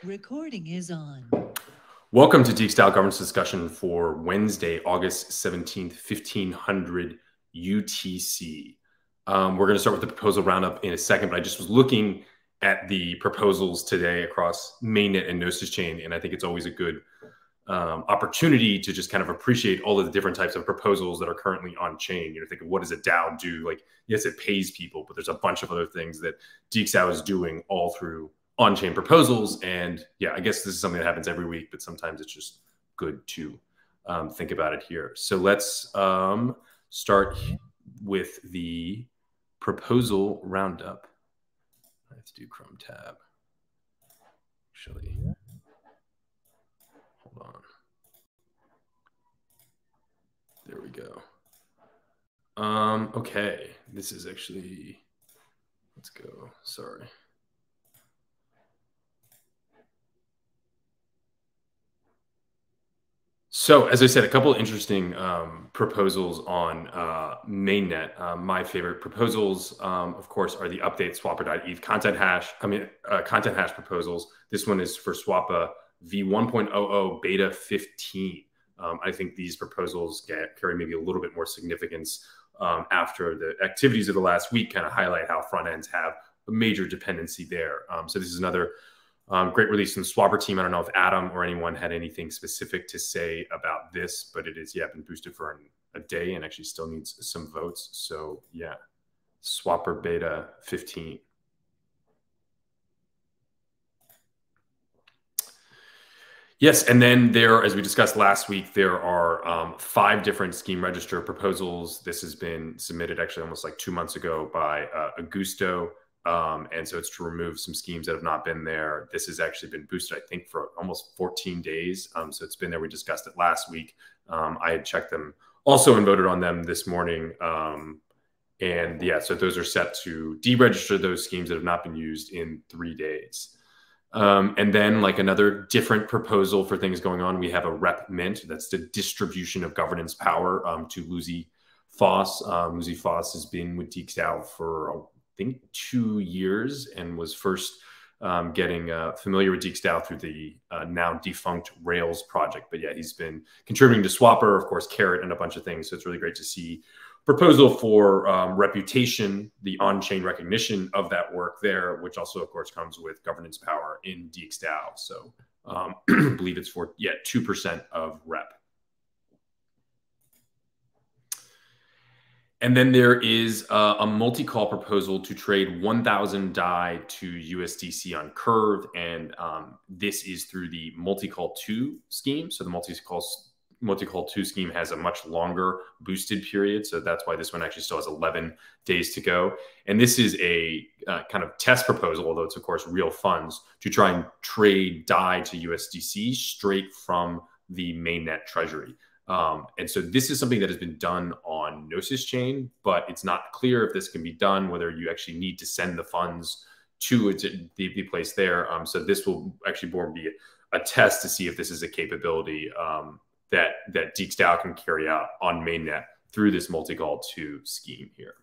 Recording is on. Welcome to DXgov Governance Discussion for Wednesday, August 17th, 1500 UTC. We're going to start with the proposal roundup in a second, but I just was looking at the proposals today across Mainnet and Gnosis Chain, and I think it's always a good opportunity to just kind of appreciate all of the different types of proposals that are currently on chain. You're thinking, what does a DAO do? Like, yes, it pays people, but there's a bunch of other things that DXgov is doing all through on-chain proposals. And yeah, I guess this is something that happens every week, but sometimes it's just good to think about it here. So let's start with the proposal roundup. I have to do Chrome tab. Actually, hold on. There we go. Okay, this is actually, let's go, sorry. So, as I said, a couple of interesting proposals on Mainnet. My favorite proposals, of course, are the update swapper.eth content hash proposals. This one is for Swappa v1.00 beta 15. I think these proposals carry maybe a little bit more significance after the activities of the last week kind of highlight how front ends have a major dependency there. So this is another great release from the Swapper team. I don't know if Adam or anyone had anything specific to say about this, but it is, been boosted for a day and actually still needs some votes. So yeah, Swapper beta 15. Yes, and then there, as we discussed last week, there are 5 different scheme register proposals. This has been submitted actually almost like 2 months ago by Augusto. And so it's to remove some schemes that have not been there. This has actually been boosted, I think, for almost 14 days. So it's been there. We discussed it last week. I had checked them also and voted on them this morning. And yeah, so those are set to deregister those schemes that have not been used in 3 days. And then like another different proposal for things going on, we have a rep mint. That's the distribution of governance power to Lucy Foss. Lucy Foss has been with DXgov for I think 2 years and was first getting familiar with DXgov through the now defunct Rails project. But yeah, he's been contributing to Swapper, of course, Carrot, and a bunch of things. So it's really great to see proposal for reputation, the on-chain recognition of that work there, which also, of course, comes with governance power in DXgov. So I believe it's for, 2% of rep. And then there is a multi-call proposal to trade 1,000 DAI to USDC on Curve. And this is through the multi-call 2 scheme. So the multi-call 2 scheme has a much longer boosted period. So that's why this one actually still has 11 days to go. And this is a kind of test proposal, although it's, of course, real funds, to try and trade DAI to USDC straight from the mainnet treasury. And so this is something that has been done on Gnosis Chain, but it's not clear if this can be done, whether you actually need to send the funds to the place there. So this will actually more be a test to see if this is a capability that DXgov can carry out on Mainnet through this multi-call 2 scheme here.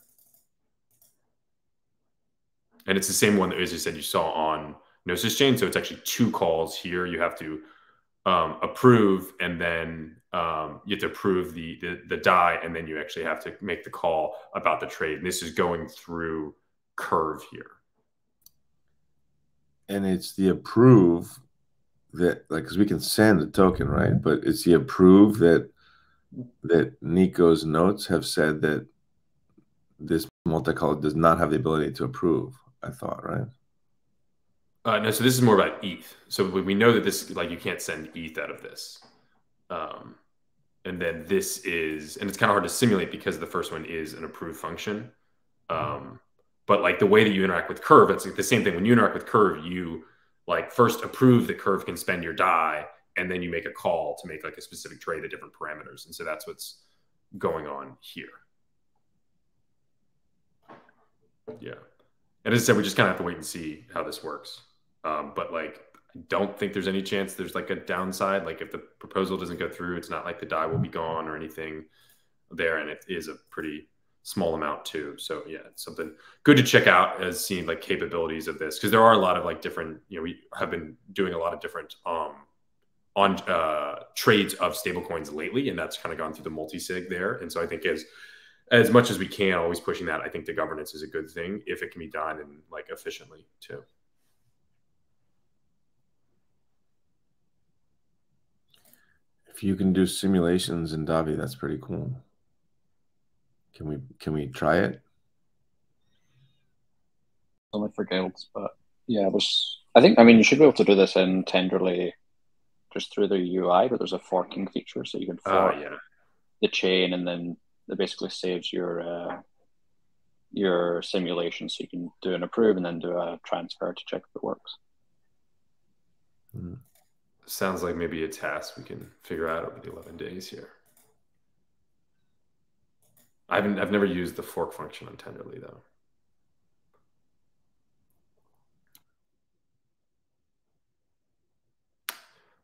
And it's the same one that, as you said, you saw on Gnosis Chain. So it's actually 2 calls here. You have to approve, and then you have to approve the DAI, and then you actually have to make the call about the trade. And this is going through Curve here. And it's the approve that, like, because we can send a token, right? But it's the approve that Nico's notes have said that this multi-call does not have the ability to approve, I thought, right? No, so this is more about ETH. So we know that this, like, you can't send ETH out of this. And then this is, and it's kind of hard to simulate because the first one is an approved function. But like the way that you interact with Curve, it's like the same thing. When you interact with Curve, you like first approve that Curve can spend your DAI, and then you make a call to make like a specific trade at different parameters. And so that's what's going on here. Yeah. And as I said, we just kind of have to wait and see how this works. But like, I don't think there's any chance there's like a downside. Like if the proposal doesn't go through, it's not like the DAI will be gone or anything there. And it is a pretty small amount too. So yeah, it's something good to check out as seeing like capabilities of this, because there are a lot of like different, we have been doing a lot of different on trades of stablecoins lately, and that's kind of gone through the multi-sig there. And so I think as much as we can, always pushing that. I think the governance is a good thing if it can be done and like efficiently too. If you can do simulations in Davi, that's pretty cool. Can we try it? Only for guilds, but yeah, I mean, you should be able to do this in Tenderly just through the UI, but there's a forking feature, so you can fork the chain, and then it basically saves your simulation, so you can do an approve and then do a transfer to check if it works. Sounds like maybe a task we can figure out over the 11 days here. I've never used the fork function on Tenderly though.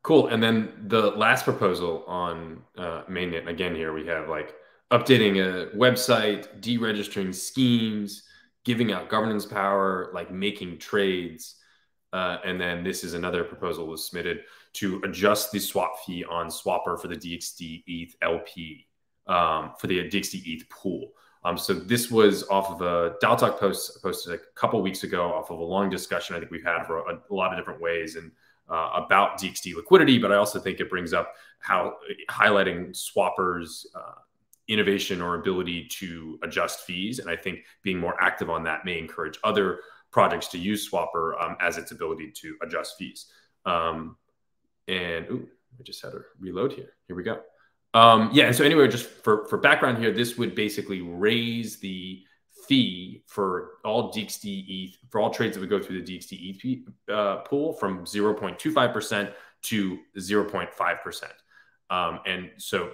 Cool. And then the last proposal on Mainnet, again, here we have like updating a website, deregistering schemes, giving out governance power, like making trades. And then this is another proposal was submitted to adjust the swap fee on Swapper for the DXD ETH LP, for the DXD ETH pool. So this was off of a DAO Talk post posted a couple weeks ago, off of a long discussion I think we've had for a lot of different ways, and about DXD liquidity, but I also think it brings up how highlighting Swapper's innovation or ability to adjust fees. And I think being more active on that may encourage other projects to use Swapper as its ability to adjust fees. And ooh, I just had to reload here. Here we go. Yeah, and so anyway, just for background here, this would basically raise the fee for all DXD ETH, for all trades that would go through the DXD ETH pool from 0.25% to 0.5%. And so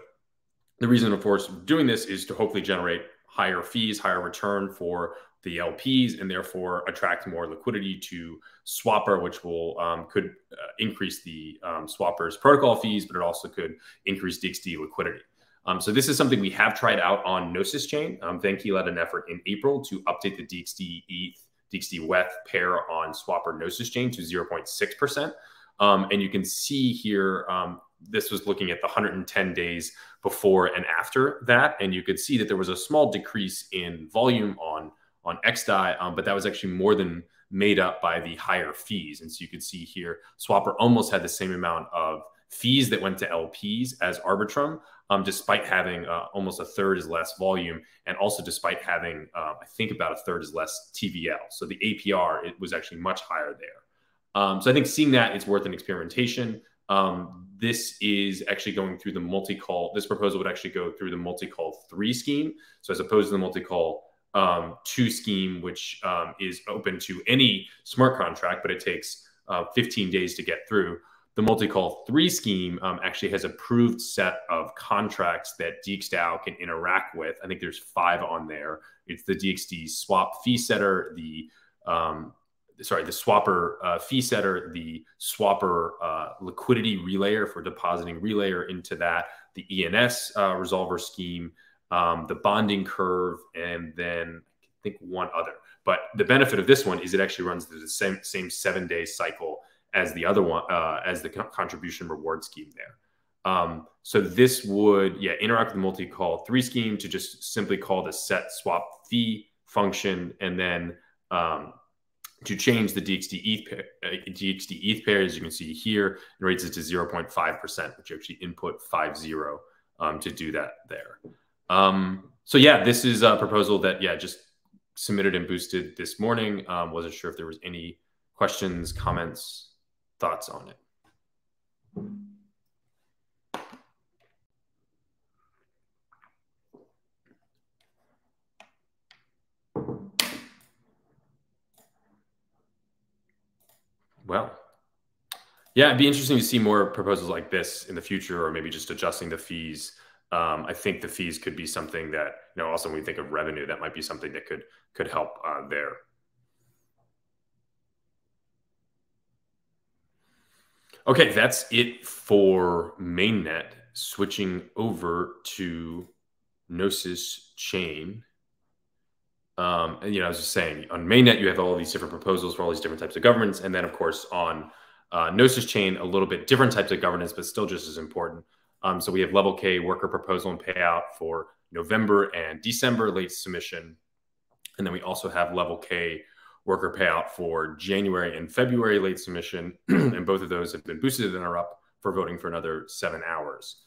the reason, of course, doing this is to hopefully generate higher fees, higher return for the LPs, and therefore attract more liquidity to Swapper, which will could increase the Swapper's protocol fees, but it also could increase DXD liquidity. So this is something we have tried out on Gnosis Chain. Venki led an effort in April to update the DXD ETH, DXD WETH pair on Swapper Gnosis Chain to 0.6%. And you can see here, this was looking at the 110 days before and after that. And you could see that there was a small decrease in volume on XDAI, but that was actually more than made up by the higher fees. And so you could see here, Swapper almost had the same amount of fees that went to LPs as Arbitrum, despite having almost a third as less volume, and also despite having, I think about a third as less TVL. So the APR, it was actually much higher there. So I think seeing that, it's worth an experimentation. This is actually going through the multi-call. This proposal would actually go through the multi-call 3 scheme. So as opposed to the multi-call 2 scheme, which is open to any smart contract, but it takes 15 days to get through. The multi-call 3 scheme actually has a approved set of contracts that DXDAO can interact with. I think there's 5 on there. It's the DXD swap fee setter, the Swapper fee setter, the Swapper liquidity relayer for depositing relayer into that, the ENS resolver scheme, the bonding curve, and then I think one other. But the benefit of this one is it actually runs through the same 7-day cycle as the other one, as the contribution reward scheme there. So this would, interact with the multi-call 3 scheme to just simply call the set swap fee function, and then to change the DXD ETH pair, as you can see here, it rates it to 0.5%, which you actually input 50 to do that there. So yeah, this is a proposal that just submitted and boosted this morning. Wasn't sure if there was any questions, comments, thoughts on it. Well, yeah, it'd be interesting to see more proposals like this in the future, or maybe just adjusting the fees. I think the fees could be something that, also when we think of revenue, that might be something that could help there. Okay, that's it for Mainnet. Switching over to Gnosis Chain. And, I was just saying, on Mainnet, you have all these different proposals for all these different types of governance. And then, of course, on Gnosis Chain, a little bit different types of governance, but still just as important. So we have level K worker proposal and payout for November and December late submission. And then we also have level K worker payout for January and February late submission. And both of those have been boosted and are up for voting for another 7 hours.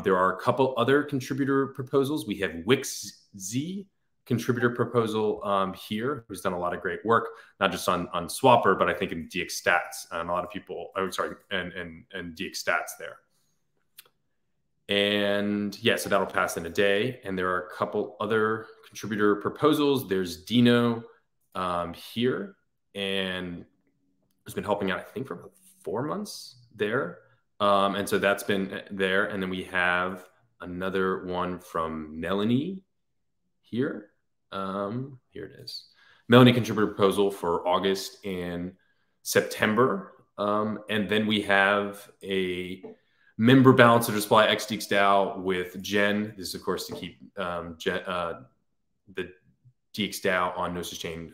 There are a couple other contributor proposals. We have WixZ contributor proposal here, who's done a lot of great work, not just on Swapper, but I think in DXstats. And a lot of people, and DXstats there. And yeah, so that'll pass in a day. And there are a couple other contributor proposals. There's Dino here, and has been helping out, I think, for about 4 months there. And so that's been there. And then we have another one from Melanie here. Here it is. Melanie contributor proposal for August and September. And then we have a member balancer display XDXDAO with Jen. This is, of course, to keep the DXDAO on Gnosis Chain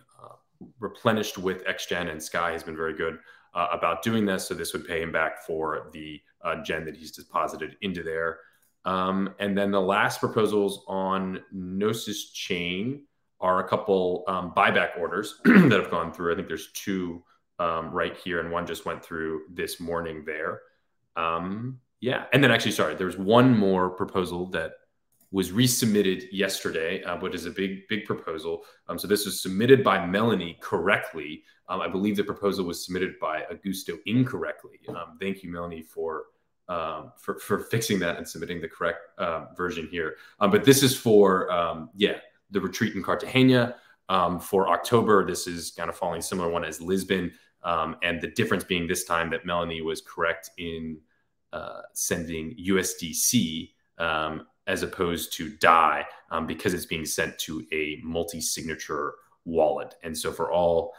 replenished with XGen, and Sky has been very good about doing this. So this would pay him back for the Gen that he's deposited into there. And then the last proposals on Gnosis Chain are a couple buyback orders that have gone through. I think there's 2 right here, and one just went through this morning there. Yeah, and then actually, sorry, there's one more proposal that was resubmitted yesterday, but is a big proposal. So this was submitted by Melanie correctly. I believe the proposal was submitted by Augusto incorrectly. Thank you, Melanie, for fixing that and submitting the correct version here. But this is for, the retreat in Cartagena for October. This is kind of following a similar one as Lisbon. And the difference being this time that Melanie was correct in sending USDC as opposed to DAI, because it's being sent to a multi-signature wallet. And so for all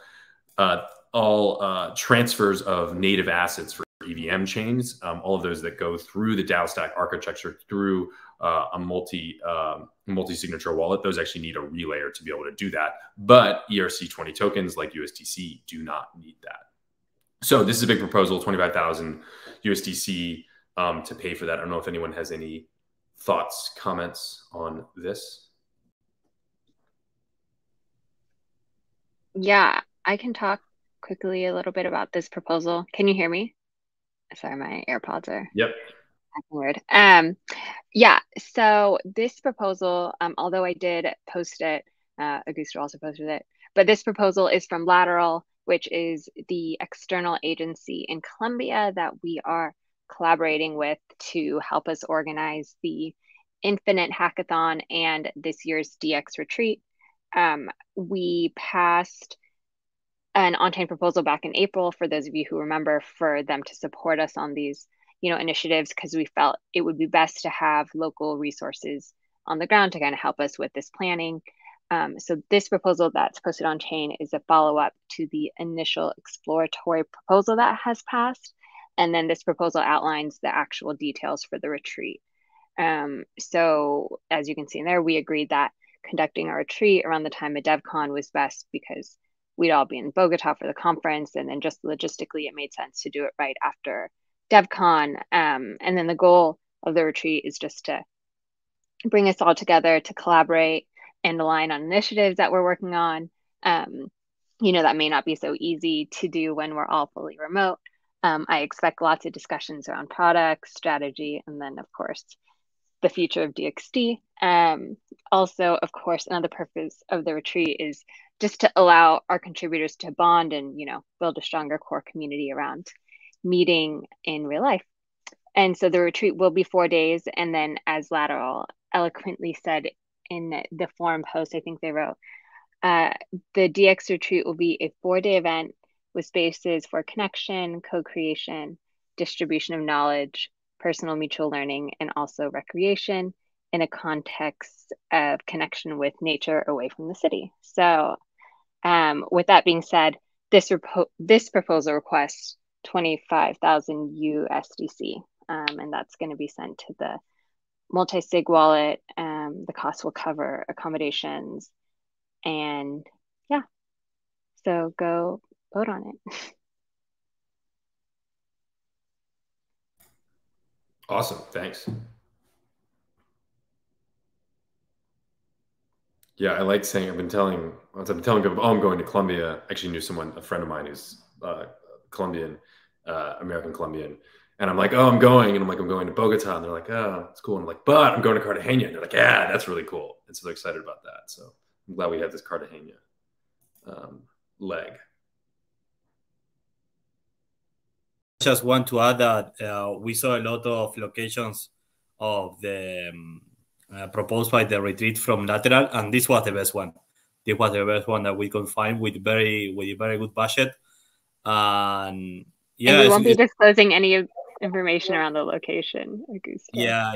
transfers of native assets for EVM chains, all of those that go through the DAO stack architecture through a multi-signature wallet, those actually need a relayer to be able to do that. But ERC20 tokens like USDC do not need that. So this is a big proposal, 25,000 USDC to pay for that. I don't know if anyone has any thoughts, comments on this. Yeah, I can talk quickly a little bit about this proposal. Can you hear me? Sorry, my AirPods are acting weird. Yeah, so this proposal, although I did post it, Augusto also posted it, but this proposal is from Lateral, which is the external agency in Colombia that we are collaborating with to help us organize the Infinite Hackathon and this year's DX retreat. We passed an on-chain proposal back in April, for those of you who remember, for them to support us on these, initiatives, because we felt it would be best to have local resources on the ground to kind of help us with this planning. So this proposal that's posted on chain is a follow-up to the initial exploratory proposal that has passed. And then this proposal outlines the actual details for the retreat. So as you can see in there, we agreed that conducting our retreat around the time of DevCon was best because we'd all be in Bogota for the conference. And then just logistically, it made sense to do it right after DevCon. And then the goal of the retreat is just to bring us all together to collaborate and align on initiatives that we're working on. That may not be so easy to do when we're all fully remote. I expect lots of discussions around products, strategy, and then, of course, the future of DXD. Also, of course, another purpose of the retreat is just to allow our contributors to bond and, build a stronger core community around meeting in real life. And so the retreat will be 4 days. And then, as Lateral eloquently said in the forum post, I think they wrote, the DX retreat will be a 4-day event with spaces for connection, co-creation, distribution of knowledge, personal mutual learning, and also recreation in a context of connection with nature away from the city. So with that being said, this proposal requests 25,000 USDC, and that's going to be sent to the multi-sig wallet. The cost will cover accommodations And yeah, so go vote on it. Awesome. Thanks. Yeah, I like saying I've been telling people, oh, I'm going to Colombia. I actually knew someone, a friend of mine who's Colombian, American Colombian. And I'm like, oh, I'm going. And I'm like, I'm going to Bogota. And they're like, oh, it's cool. And I'm like, but I'm going to Cartagena. And they're like, yeah, that's really cool. And so they're excited about that. So I'm glad we have this Cartagena leg. Just want to add that we saw a lot of locations of the proposed by the retreat from lateral, and this was the best one. This was the best one that we could find with very good budget. And yeah, and we won't be disclosing any information around the location, Augusto. Yeah.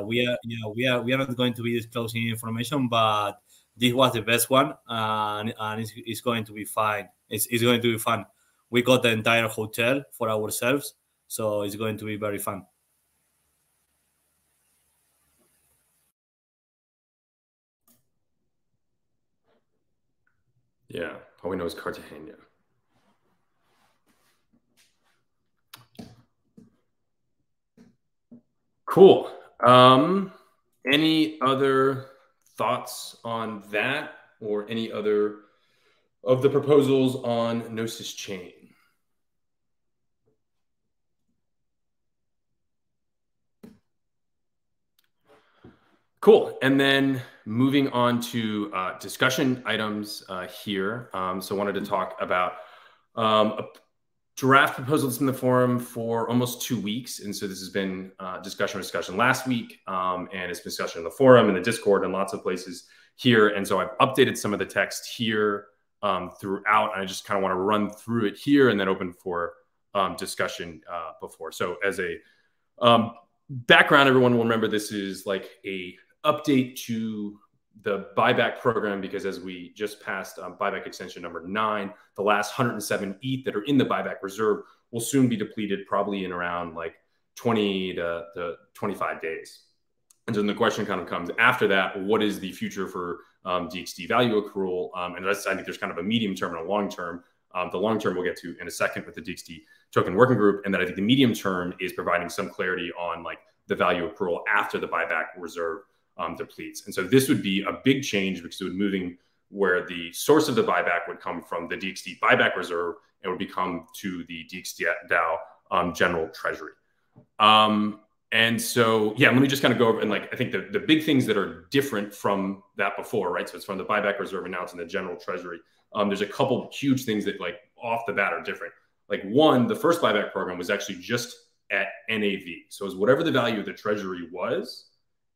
We are not going to be disclosing information, but this was the best one, and it's going to be fine. It's going to be fun. We got the entire hotel for ourselves, so it's going to be very fun. Yeah, all we know is Cartagena. Cool. Any other thoughts on that, or any other of the proposals on Gnosis Chain? Cool. And then moving on to discussion items here. So I wanted to talk about a draft proposal that's in the forum for almost 2 weeks. And so this has been discussion last week, and it's been discussion in the forum and the Discord and lots of places here. And so I've updated some of the text here throughout. And I just kind of want to run through it here and then open for discussion before. So as a background, everyone will remember this is like a update to the buyback program, because as we just passed buyback extension number 9, the last 107 ETH that are in the buyback reserve will soon be depleted, probably in around like 20 to 25 days. And then the question kind of comes after that: what is the future for DXD value accrual? And I think there's kind of a medium term and a long term. The long term we'll get to in a second with the DXD token working group, and then I think the medium term is providing some clarity on like the value accrual after the buyback reserve depletes. And so this would be a big change, because it would moving where the source of the buyback would come from the DXD buyback reserve and would become to the DXD DAO general treasury. And so, yeah, let me just kind of go over and like, I think the big things that are different from that before, right? So it's from the buyback reserve and now it's in the general treasury. There's a couple huge things that like off the bat are different. Like one, the first buyback program was actually just at NAV. So it was whatever the value of the treasury was.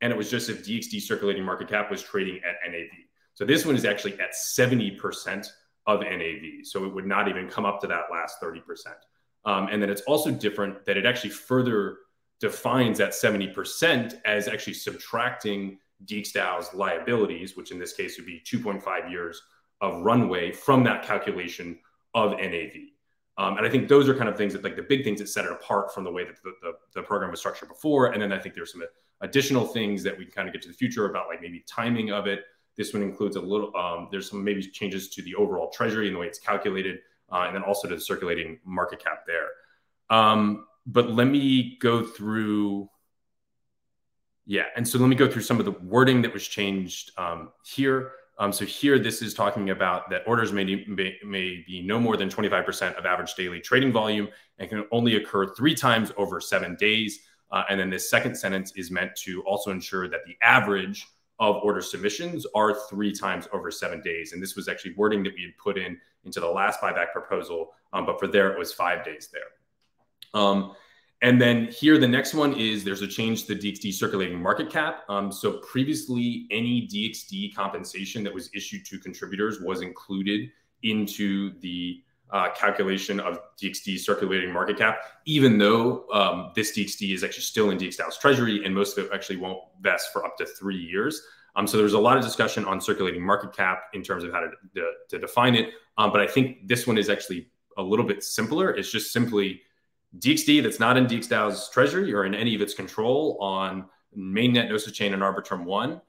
And it was just if DXD circulating market cap was trading at NAV. So this one is actually at 70% of NAV. So it would not even come up to that last 30%. And then it's also different that it actually further defines that 70% as actually subtracting DXDAO's liabilities, which in this case would be 2.5 years of runway from that calculation of NAV. And I think those are kind of things that like the big things that set it apart from the way that the program was structured before. And then I think there's some additional things that we can kind of get to the future about, like maybe timing of it. This one includes a little, there's some maybe changes to the overall treasury and the way it's calculated, and then also to the circulating market cap there. But let me go through, yeah. And so let me go through some of the wording that was changed here. So here, this is talking about that orders may be no more than 25% of average daily trading volume and can only occur 3 times over 7 days. And then this second sentence is meant to also ensure that the average of order submissions are 3 times over 7 days. And this was actually wording that we had put into the last buyback proposal, but for there it was 5 days there. And then here, the next one is there's a change to the DXD circulating market cap. So previously, any DXD compensation that was issued to contributors was included into the calculation of DXD circulating market cap, even though this DXD is actually still in DXDAO's treasury, and most of it actually won't vest for up to 3 years. So there's a lot of discussion on circulating market cap in terms of how to define it. But I think this one is actually a little bit simpler. It's just simply DXD that's not in DXDAO's treasury or in any of its control on Mainnet, Gnosis Chain, and Arbitrum 1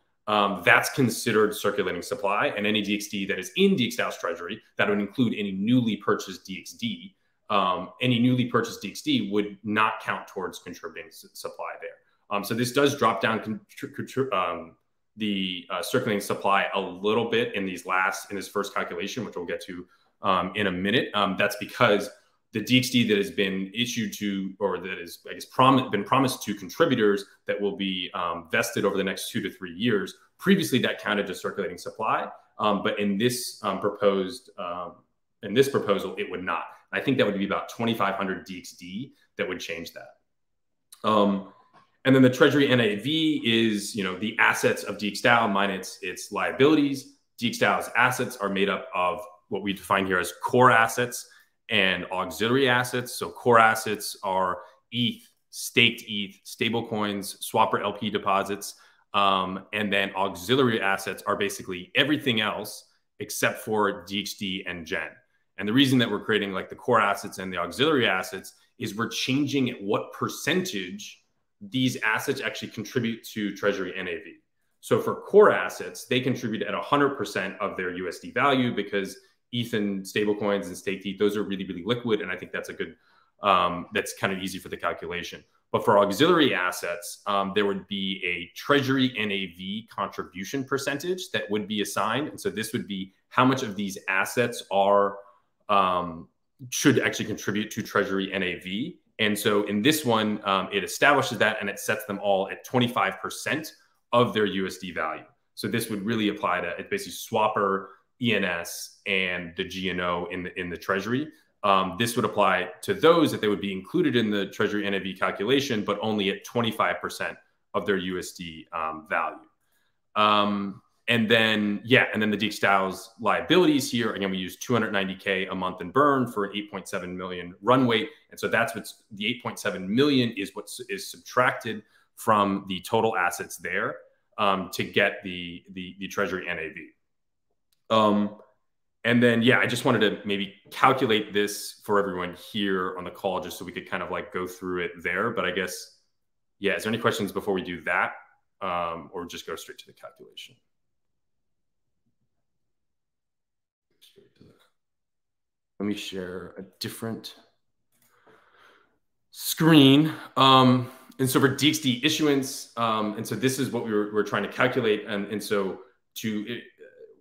that's considered circulating supply. And any DXD that is in DXDAO's treasury, that would include any newly purchased DXD. Any newly purchased DXD would not count towards contributing supply there. So this does drop down the circulating supply a little bit in this first calculation, which we'll get to in a minute. That's because the DXD that has been issued to, or that is, I guess, been promised to contributors that will be vested over the next 2 to 3 years. Previously, that counted as circulating supply, but in this proposal, it would not. I think that would be about 2,500 DXD that would change that. And then the treasury NAV is, the assets of DXDAO minus its liabilities. DXDAO's assets are made up of what we define here as core assets and auxiliary assets. So core assets are ETH, staked ETH, stablecoins, swapper LP deposits. And then auxiliary assets are basically everything else except for DXD and Gen. And the reason that we're creating like the core assets and the auxiliary assets is we're changing at what percentage these assets actually contribute to treasury NAV. So for core assets, they contribute at 100% of their USD value because ETH and stablecoins and staked ETH, those are really, really liquid. And I think that's a good, that's kind of easy for the calculation. But for auxiliary assets, there would be a treasury NAV contribution percentage that would be assigned. And so this would be how much of these assets are, should actually contribute to treasury NAV. And so in this one, it establishes that and it sets them all at 25% of their USD value. So this would really apply to, it's basically swapper, ENS, and the GNO in the treasury. This would apply to those that they would be included in the treasury NAV calculation, but only at 25% of their USD value. And then the DXDAO's liabilities here, again, we use 290K a month in burn for an 8.7 million run rate. And so that's what's the 8.7 million is what is subtracted from the total assets there to get the treasury NAV. And then, I just wanted to maybe calculate this for everyone here on the call, just so we could kind of like go through it there. But I guess, is there any questions before we do that? Or just go straight to the calculation? Let me share a different screen. And so for DXD issuance, and so this is what we're trying to calculate. And so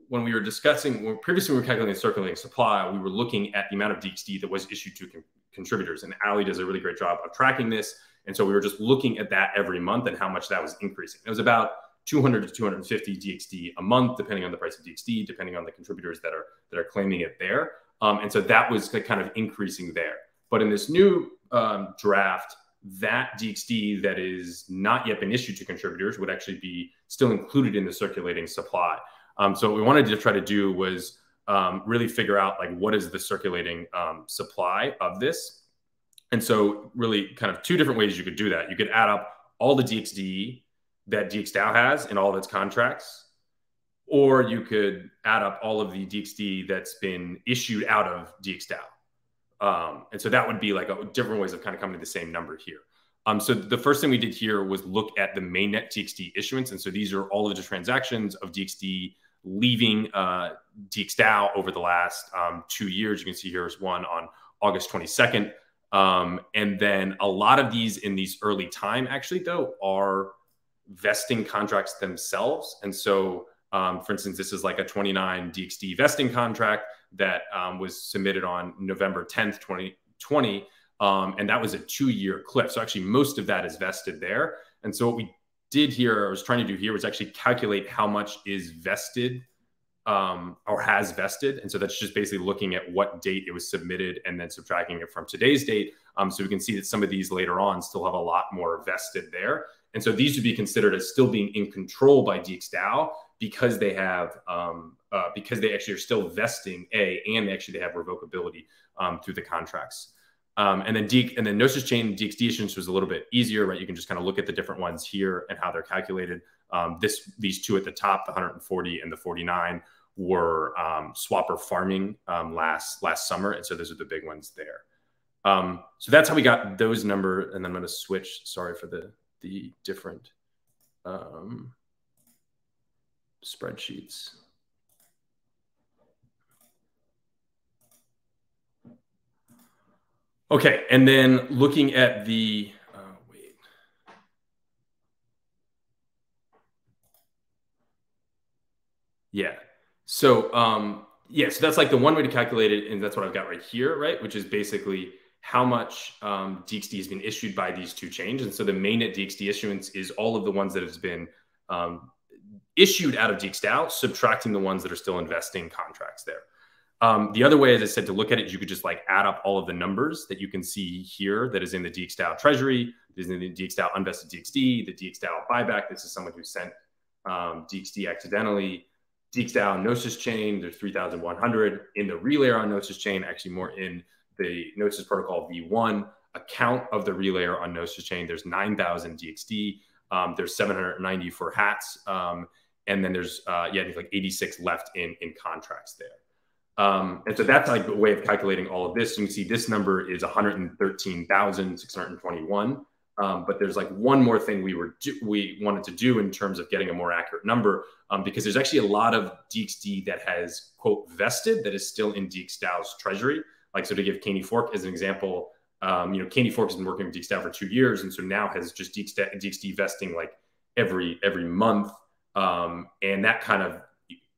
when we were discussing, previously we were calculating circulating supply, we were looking at the amount of DXD that was issued to contributors. And Ali does a really great job of tracking this. And so we were just looking at that every month and how much that was increasing. It was about 200 to 250 DXD a month, depending on the price of DXD, depending on the contributors that are claiming it there. And so that was kind of increasing there. But in this new draft, that DXD that is not yet been issued to contributors would actually be still included in the circulating supply. So what we wanted to try to do was really figure out like what is the circulating supply of this. And so really kind of two different ways you could do that. You could add up all the DXD that DXDAO has in all of its contracts, or you could add up all of the DXD that's been issued out of DXDAO. And so that would be like different ways of kind of coming to the same number here. So the first thing we did here was look at the mainnet DXD issuance. And so these are all of the transactions of DXD leaving DXDAO over the last 2 years. You can see here is one on August 22nd. And then a lot of these in these early time actually though are vesting contracts themselves. And so for instance, this is like a 29 DXD vesting contract that was submitted on November 10th, 2020. And that was a 2-year cliff. So actually most of that is vested there. And so what we did here, I was trying to do here, was actually calculate how much is vested or has vested. And so that's just basically looking at what date it was submitted and then subtracting it from today's date. So we can see that some of these later on still have a lot more vested there. And so these would be considered as still being in control by DXDAO because they have, because they actually are still vesting and they actually have revocability through the contracts. And then Gnosis Chain DXD issuance was a little bit easier, right? You can just kind of look at the different ones here and how they're calculated. These two at the top, the 140 and the 49, were swapper farming last summer, and so those are the big ones there. So that's how we got those numbers. And then I'm going to switch. Sorry for the different. spreadsheets. Okay, and then looking at the, wait. Yeah, so yeah, so that's like the one way to calculate it, and that's what I've got right here, right? Which is basically how much DXD has been issued by these two chains. And so the mainnet DXD issuance is all of the ones that has been issued out of DXDAO, subtracting the ones that are still investing contracts there. The other way, as I said, to look at it is you could just like add up all of the numbers that you can see here that is in the DXDAO treasury, that is in the DXDAO unvested DXD, the DXDAO buyback. This is someone who sent DXD accidentally. DXDAO Gnosis Chain, there's 3,100. In the relayer on Gnosis Chain, actually more in the Gnosis Protocol V1 account of the relayer on Gnosis Chain, there's 9,000 DXD. There's 790 for hats. And then there's, yeah, there's like 86 left in contracts there. And so that's like a way of calculating all of this. You can see this number is 113,621. But there's like one more thing we wanted to do in terms of getting a more accurate number, because there's actually a lot of DXD that has, quote, vested that is still in DXDAO's treasury. Like, so to give Caney Fork as an example, you know, Caney Fork has been working with DXDAO for 2 years, and so now has just DXD vesting like every month, and that kind of,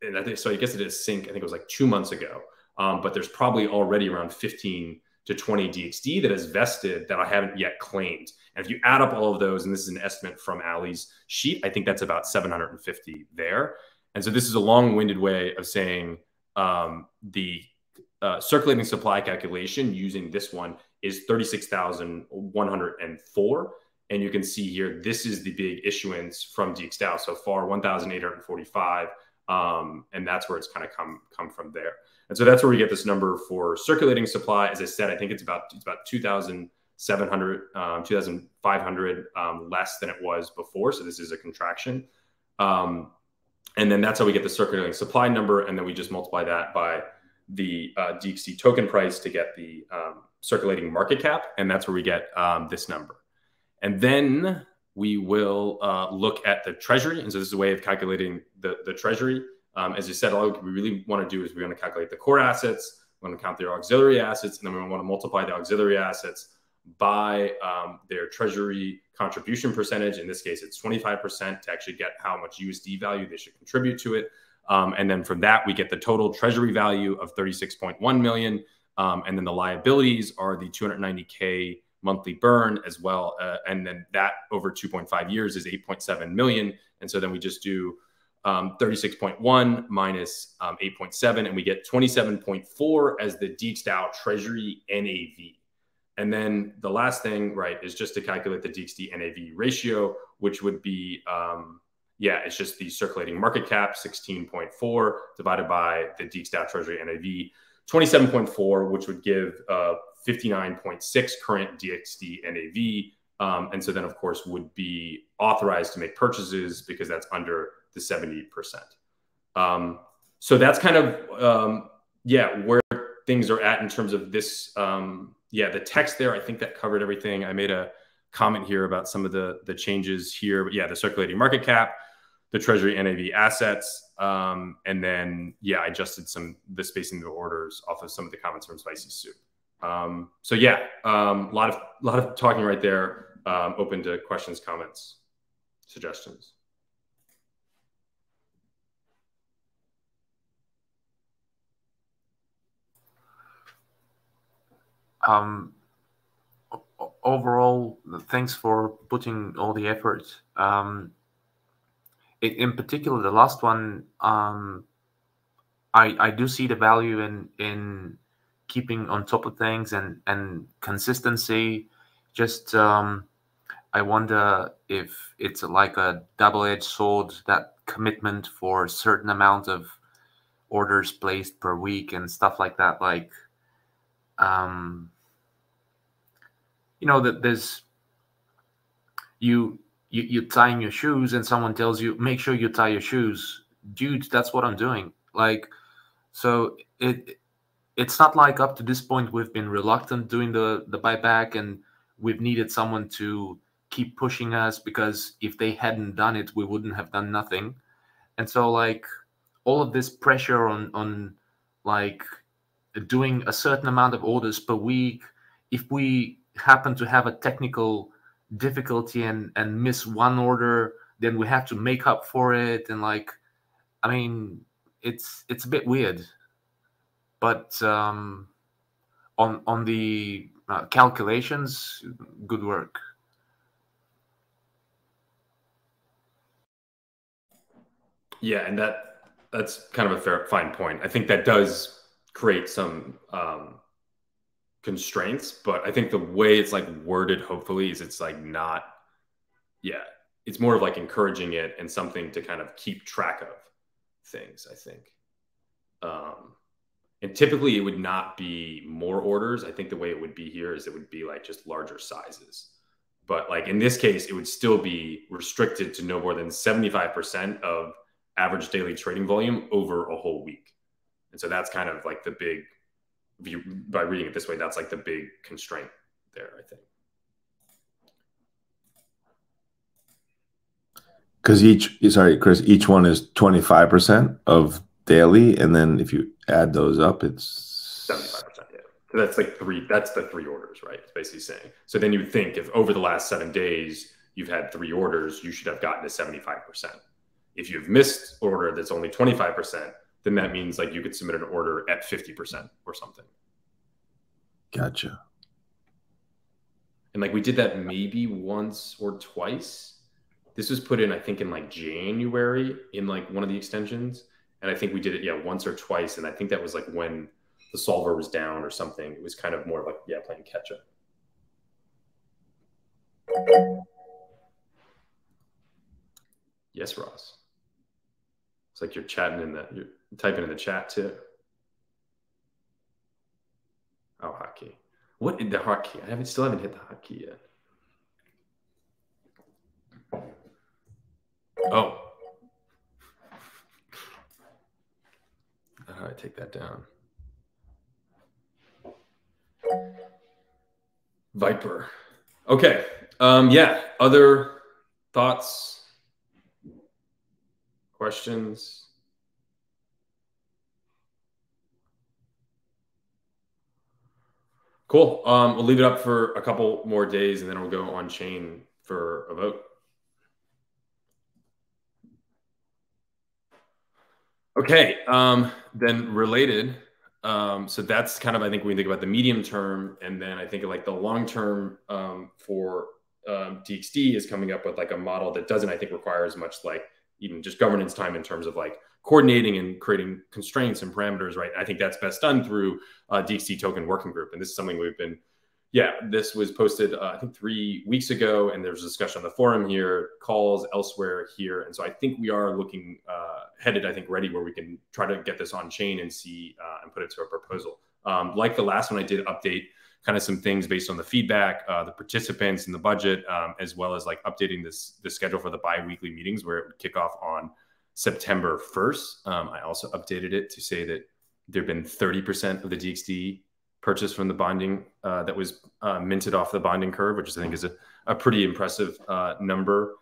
and I think so. I guess it is sync. I think it was like 2 months ago, but there's probably already around 15 to 20 DXD that is vested that I haven't yet claimed. And if you add up all of those, and this is an estimate from Ali's sheet, I think that's about 750 there. And so this is a long-winded way of saying the circulating supply calculation using this one is 36,104. And you can see here, this is the big issuance from DXDAO so far, 1,845. And that's where it's kind of come from there. And so that's where we get this number for circulating supply. As I said, I think it's about 2,700, 2,500 less than it was before. So this is a contraction. And then that's how we get the circulating supply number. And then we just multiply that by the DXD token price to get the circulating market cap. And that's where we get this number. And then we will look at the treasury. And so this is a way of calculating the treasury. As you said, all we really want to do is we want to calculate the core assets, we want to count their auxiliary assets, and then we want to multiply the auxiliary assets by their treasury contribution percentage. In this case, it's 25% to actually get how much USD value they should contribute to it. And then from that, we get the total treasury value of 36.1 million. And then the liabilities are the 290K monthly burn as well. And then that over 2.5 years is 8.7 million. And so then we just do 36.1 minus 8.7, and we get 27.4 as the DXDAO treasury NAV. And then the last thing, right, is just to calculate the DXD NAV ratio, which would be, yeah, it's just the circulating market cap, 16.4 divided by the DXDAO treasury NAV, 27.4, which would give 59.6 current DXD NAV. And so then, of course, would be authorized to make purchases because that's under the 70%. So that's kind of, yeah, where things are at in terms of this. Yeah, the text there, I think that covered everything. I made a comment here about some of the changes here. But yeah, the circulating market cap, the treasury NAV assets, and then, yeah, I adjusted the spacing of the orders off of some of the comments from Spicy Soup. So yeah, a lot of talking right there. Open to questions, comments, suggestions. Overall, thanks for putting all the effort. In particular, the last one, I do see the value in keeping on top of things and consistency. Just I wonder if it's like a double-edged sword, that commitment for a certain amount of orders placed per week and stuff like that. Like, you know, that there's you tying your shoes and someone tells you, make sure you tie your shoes. Dude, that's what I'm doing. Like, so it's not like up to this point we've been reluctant doing the buyback and we've needed someone to keep pushing us, because if they hadn't done it, we wouldn't have done nothing. And so like all of this pressure on like doing a certain amount of orders per week, if we happen to have a technical difficulty and miss one order, then we have to make up for it. And like, I mean, it's a bit weird, but on the calculations, good work. Yeah, and that's kind of a fine point. I think that does create some constraints, but I think the way it's like worded, hopefully, is it's like not, yeah, it's more of like encouraging it and something to kind of keep track of things, I think. And typically it would not be more orders. I think the way it would be here is it would be like just larger sizes. But like in this case, it would still be restricted to no more than 75% of average daily trading volume over a whole week. And so that's kind of like the big, by reading it this way, that's like the big constraint there, I think. Because Chris, each one is 25% of daily, and then if you add those up, it's 75%. Yeah. So that's like that's the 3 orders, right? It's basically saying. So then you would think if over the last 7 days you've had 3 orders, you should have gotten to 75%. If you've missed an order that's only 25%, then that means like you could submit an order at 50% or something. Gotcha. And like we did that maybe once or twice. This was put in, I think, in like January in like one of the extensions. And I think we did it, yeah, once or twice. And I think that was like when the solver was down or something. It was kind of more like, yeah, playing catch up. Yes, Ross. It's like you're you're typing in the chat too. Oh, hotkey. What is the hotkey? Still haven't hit the hotkey yet. Oh. How do I take that down? Viper. Okay. Yeah. Other thoughts? Questions? Cool. We'll leave it up for a couple more days and then we'll go on chain for a vote. Okay, then related. So that's kind of, I think, when we think about the medium term, and then I think like the long term for DXD is coming up with like a model that doesn't, I think, require as much like even just governance time in terms of like coordinating and creating constraints and parameters, right? I think that's best done through DXD token working group, and this is something we've been. Yeah, this was posted, I think 3 weeks ago, and there's a discussion on the forum here, calls elsewhere here. And so I think we are looking headed, I think, ready where we can try to get this on chain and see and put it to a proposal. Like the last one, I did update kind of some things based on the feedback, the participants and the budget, as well as like updating the schedule for the bi-weekly meetings where it would kick off on September 1st. I also updated it to say that there have been 30% of the DXD purchase from the bonding that was minted off the bonding curve, which I think is a pretty impressive number.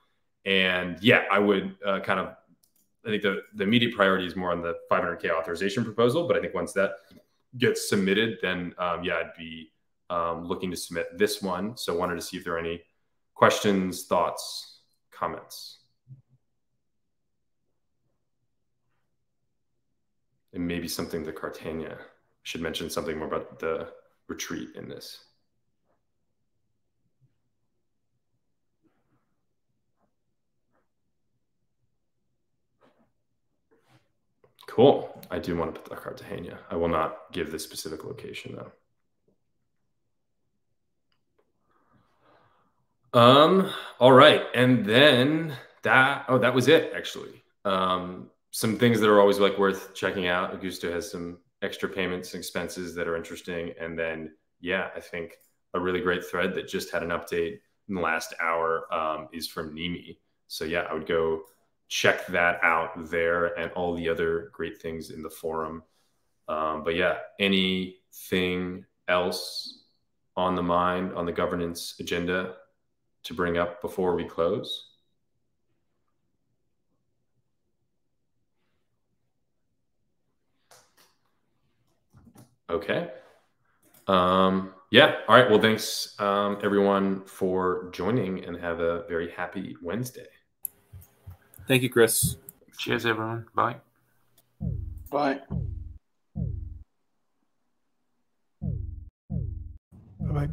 And yeah, I would I think the immediate priority is more on the 500K authorization proposal. But I think once that gets submitted, then yeah, I'd be looking to submit this one. So wanted to see if there are any questions, thoughts, comments. And maybe something to Cartagena. Should mention something more about the retreat in this. Cool. I do want to put the Cartagena. I will not give the specific location though. All right. And then that was it actually. Some things that are always like worth checking out. Augusto has some extra payments and expenses that are interesting. And then, yeah, I think a really great thread that just had an update in the last hour is from Nimi. So yeah, I would go check that out there and all the other great things in the forum. But yeah, anything else on the mind, on the governance agenda to bring up before we close? Okay. Yeah. All right. Well, thanks everyone for joining, and have a very happy Wednesday. Thank you, Chris. Cheers, everyone. Bye. Bye. Bye-bye.